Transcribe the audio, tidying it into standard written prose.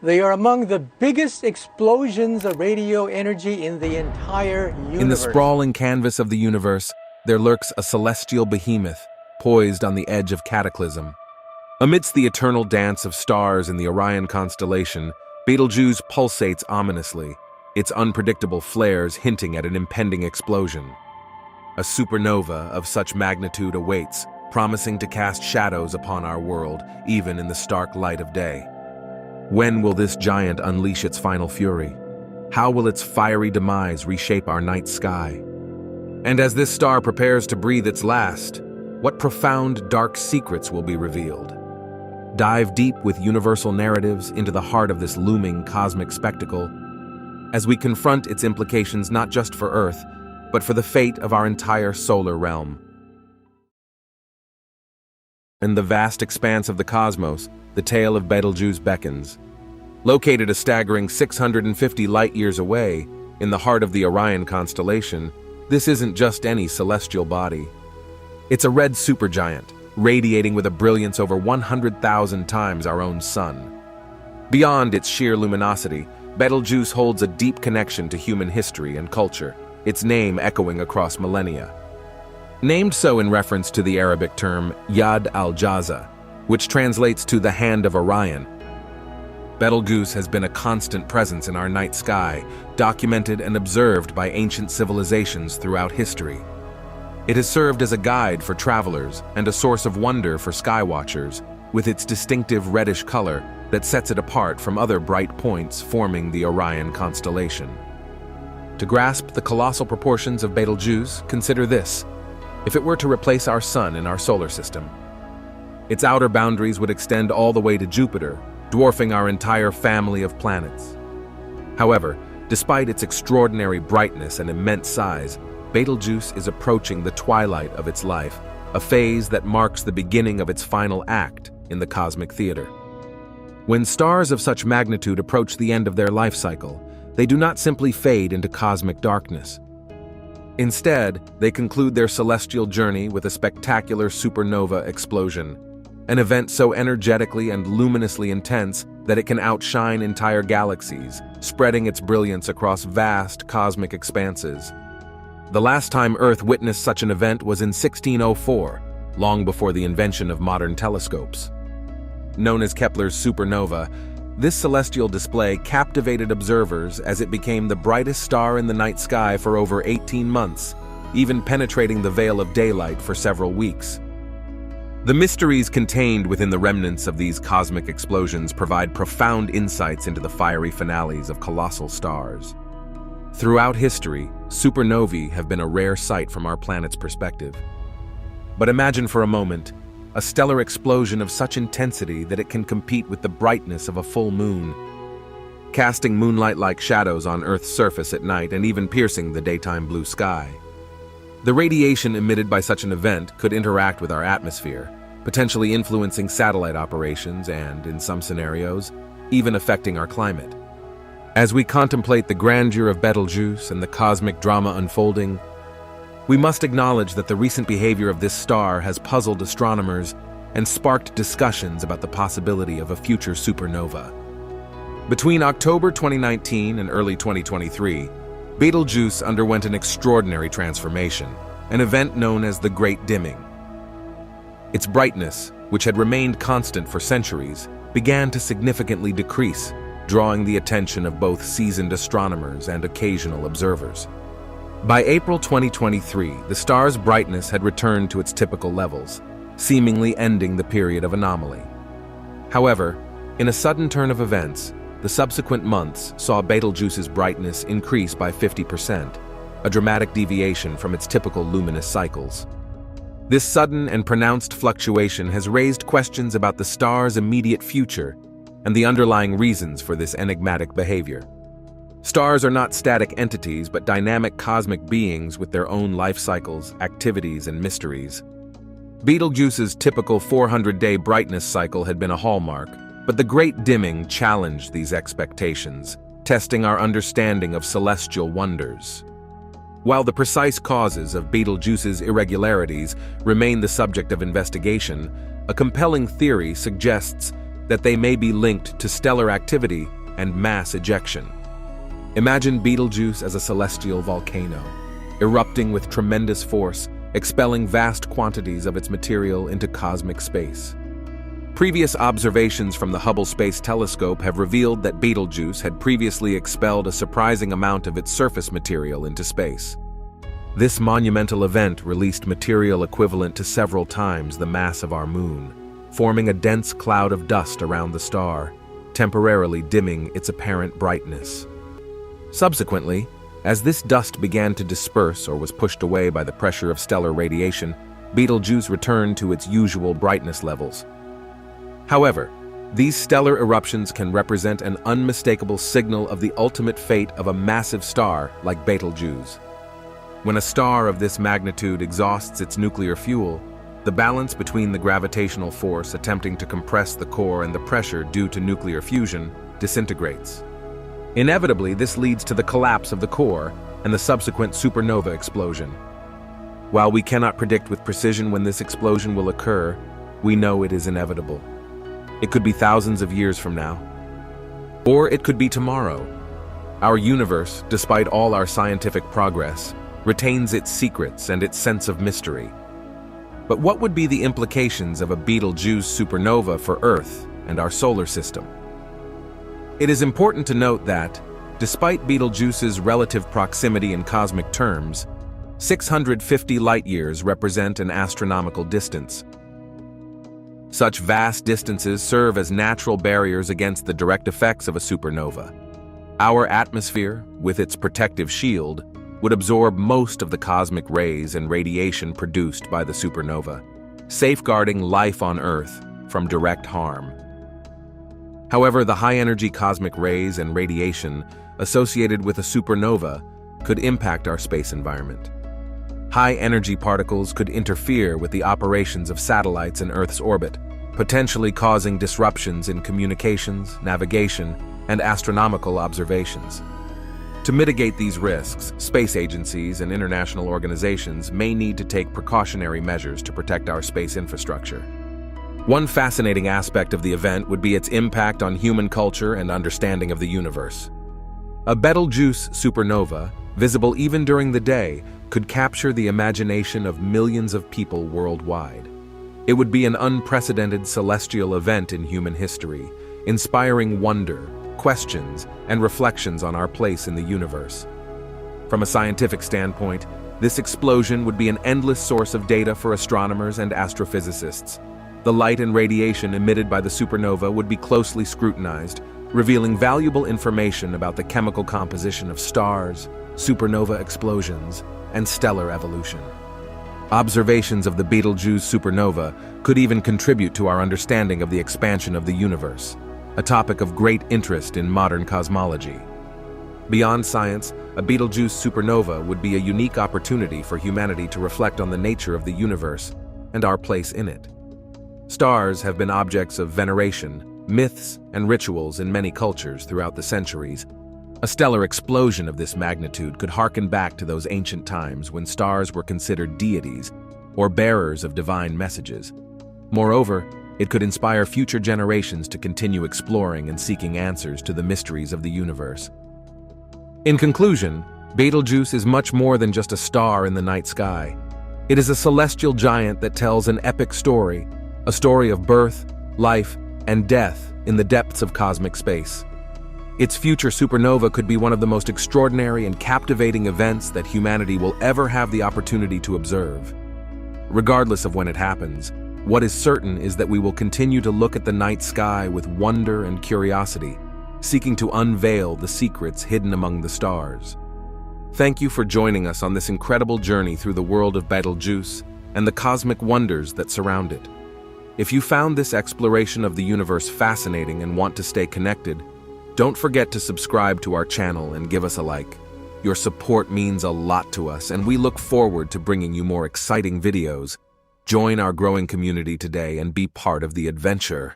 They are among the biggest explosions of radio energy in the entire universe. In the sprawling canvas of the universe, there lurks a celestial behemoth, poised on the edge of cataclysm. Amidst the eternal dance of stars in the Orion constellation, Betelgeuse pulsates ominously, its unpredictable flares hinting at an impending explosion. A supernova of such magnitude awaits, promising to cast shadows upon our world, even in the stark light of day. When will this giant unleash its final fury? How will its fiery demise reshape our night sky? And as this star prepares to breathe its last, what profound dark secrets will be revealed? Dive deep with universal narratives into the heart of this looming cosmic spectacle, as we confront its implications not just for Earth, but for the fate of our entire solar realm. In the vast expanse of the cosmos, the tale of Betelgeuse beckons. Located a staggering 650 light-years away, in the heart of the Orion constellation, this isn't just any celestial body. It's a red supergiant, radiating with a brilliance over 100,000 times our own sun. Beyond its sheer luminosity, Betelgeuse holds a deep connection to human history and culture, its name echoing across millennia. Named so in reference to the Arabic term Yad al-Jaza, which translates to the Hand of Orion, Betelgeuse has been a constant presence in our night sky, documented and observed by ancient civilizations throughout history. It has served as a guide for travelers and a source of wonder for skywatchers, with its distinctive reddish color that sets it apart from other bright points forming the Orion constellation. To grasp the colossal proportions of Betelgeuse, consider this. If it were to replace our Sun in our solar system, its outer boundaries would extend all the way to Jupiter, dwarfing our entire family of planets. However, despite its extraordinary brightness and immense size, Betelgeuse is approaching the twilight of its life, a phase that marks the beginning of its final act in the cosmic theater. When stars of such magnitude approach the end of their life cycle, they do not simply fade into cosmic darkness. Instead, they conclude their celestial journey with a spectacular supernova explosion, an event so energetically and luminously intense that it can outshine entire galaxies, spreading its brilliance across vast cosmic expanses. The last time Earth witnessed such an event was in 1604, long before the invention of modern telescopes. Known as Kepler's supernova, this celestial display captivated observers as it became the brightest star in the night sky for over 18 months, even penetrating the veil of daylight for several weeks. The mysteries contained within the remnants of these cosmic explosions provide profound insights into the fiery finales of colossal stars. Throughout history, supernovae have been a rare sight from our planet's perspective. But imagine for a moment a stellar explosion of such intensity that it can compete with the brightness of a full moon, casting moonlight-like shadows on Earth's surface at night and even piercing the daytime blue sky. The radiation emitted by such an event could interact with our atmosphere, potentially influencing satellite operations and, in some scenarios, even affecting our climate. As we contemplate the grandeur of Betelgeuse and the cosmic drama unfolding, we must acknowledge that the recent behavior of this star has puzzled astronomers and sparked discussions about the possibility of a future supernova. Between October 2019 and early 2023, Betelgeuse underwent an extraordinary transformation, an event known as the Great Dimming. Its brightness, which had remained constant for centuries, began to significantly decrease, drawing the attention of both seasoned astronomers and occasional observers. By April 2023, the star's brightness had returned to its typical levels, seemingly ending the period of anomaly. However, in a sudden turn of events, the subsequent months saw Betelgeuse's brightness increase by 50%, a dramatic deviation from its typical luminous cycles. This sudden and pronounced fluctuation has raised questions about the star's immediate future and the underlying reasons for this enigmatic behavior. Stars are not static entities but dynamic cosmic beings with their own life cycles, activities, and mysteries. Betelgeuse's typical 400-day brightness cycle had been a hallmark, but the Great Dimming challenged these expectations, testing our understanding of celestial wonders. While the precise causes of Betelgeuse's irregularities remain the subject of investigation, a compelling theory suggests that they may be linked to stellar activity and mass ejection. Imagine Betelgeuse as a celestial volcano, erupting with tremendous force, expelling vast quantities of its material into cosmic space. Previous observations from the Hubble Space Telescope have revealed that Betelgeuse had previously expelled a surprising amount of its surface material into space. This monumental event released material equivalent to several times the mass of our moon, forming a dense cloud of dust around the star, temporarily dimming its apparent brightness. Subsequently, as this dust began to disperse or was pushed away by the pressure of stellar radiation, Betelgeuse returned to its usual brightness levels. However, these stellar eruptions can represent an unmistakable signal of the ultimate fate of a massive star like Betelgeuse. When a star of this magnitude exhausts its nuclear fuel, the balance between the gravitational force attempting to compress the core and the pressure due to nuclear fusion disintegrates. Inevitably, this leads to the collapse of the core and the subsequent supernova explosion. While we cannot predict with precision when this explosion will occur, we know it is inevitable. It could be thousands of years from now. Or it could be tomorrow. Our universe, despite all our scientific progress, retains its secrets and its sense of mystery. But what would be the implications of a Betelgeuse supernova for Earth and our solar system? It is important to note that, despite Betelgeuse's relative proximity in cosmic terms, 650 light-years represent an astronomical distance. Such vast distances serve as natural barriers against the direct effects of a supernova. Our atmosphere, with its protective shield, would absorb most of the cosmic rays and radiation produced by the supernova, safeguarding life on Earth from direct harm. However, the high-energy cosmic rays and radiation associated with a supernova could impact our space environment. High-energy particles could interfere with the operations of satellites in Earth's orbit, potentially causing disruptions in communications, navigation, and astronomical observations. To mitigate these risks, space agencies and international organizations may need to take precautionary measures to protect our space infrastructure. One fascinating aspect of the event would be its impact on human culture and understanding of the universe. A Betelgeuse supernova, visible even during the day, could capture the imagination of millions of people worldwide. It would be an unprecedented celestial event in human history, inspiring wonder, questions, and reflections on our place in the universe. From a scientific standpoint, this explosion would be an endless source of data for astronomers and astrophysicists. The light and radiation emitted by the supernova would be closely scrutinized, revealing valuable information about the chemical composition of stars, supernova explosions, and stellar evolution. Observations of the Betelgeuse supernova could even contribute to our understanding of the expansion of the universe, a topic of great interest in modern cosmology. Beyond science, a Betelgeuse supernova would be a unique opportunity for humanity to reflect on the nature of the universe and our place in it. Stars have been objects of veneration, myths, and rituals in many cultures throughout the centuries. A stellar explosion of this magnitude could harken back to those ancient times when stars were considered deities or bearers of divine messages. Moreover, it could inspire future generations to continue exploring and seeking answers to the mysteries of the universe. In conclusion, Betelgeuse is much more than just a star in the night sky. It is a celestial giant that tells an epic story, a story of birth, life, and death in the depths of cosmic space. Its future supernova could be one of the most extraordinary and captivating events that humanity will ever have the opportunity to observe. Regardless of when it happens, what is certain is that we will continue to look at the night sky with wonder and curiosity, seeking to unveil the secrets hidden among the stars. Thank you for joining us on this incredible journey through the world of Betelgeuse and the cosmic wonders that surround it. If you found this exploration of the universe fascinating and want to stay connected, don't forget to subscribe to our channel and give us a like. Your support means a lot to us, and we look forward to bringing you more exciting videos. Join our growing community today and be part of the adventure.